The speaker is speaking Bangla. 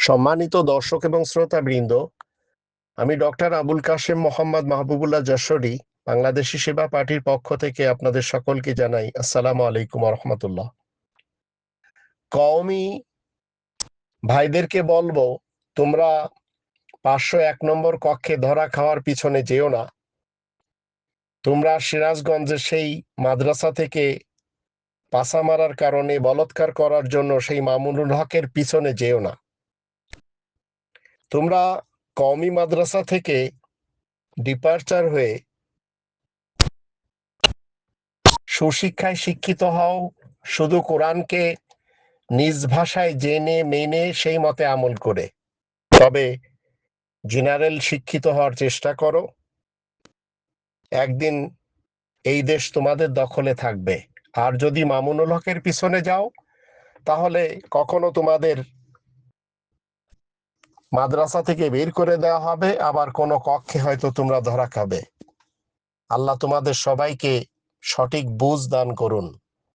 সম্মানিত দর্শক এবং শ্রোতাবৃন্দ, আমি ডক্টর আবুল কাশেম মোহাম্মদ মাহবুবুল্লাহ যশোরী বাংলাদেশি সেবা পার্টির পক্ষ থেকে আপনাদের সকলকে জানাই আসসালামু আলাইকুম রহমতুল্লাহ। কওমি ভাইদেরকে বলবো, তোমরা 501 নম্বর কক্ষে ধরা খাওয়ার পিছনে যেও না। তোমরা সিরাজগঞ্জের সেই মাদ্রাসা থেকে পাসা মারার কারণে বলাৎকার করার জন্য সেই মামুনুল হকের পিছনে যেও না। তোমরা কওমি মাদ্রাসা থেকে ডিপার্চার হয়ে সুশিক্ষায় শিক্ষিত হও, শুধু কোরআনকে নিজ ভাষায় জেনে মেনে সেই মতে আমল করে। তবে জেনারেল শিক্ষিত হওয়ার চেষ্টা করো। একদিন এই দেশ তোমাদের দখলে থাকবে। আর যদি মামুনুল হকের পিছনে যাও, তাহলে কখনো তোমাদের মাদ্রাসা থেকে বের করে দেওয়া হবে, আবার কোনো কক্ষে হয়তো তোমরা ধরা খাবে। আল্লাহ তোমাদের সবাইকে সঠিক বুঝ দান করুন।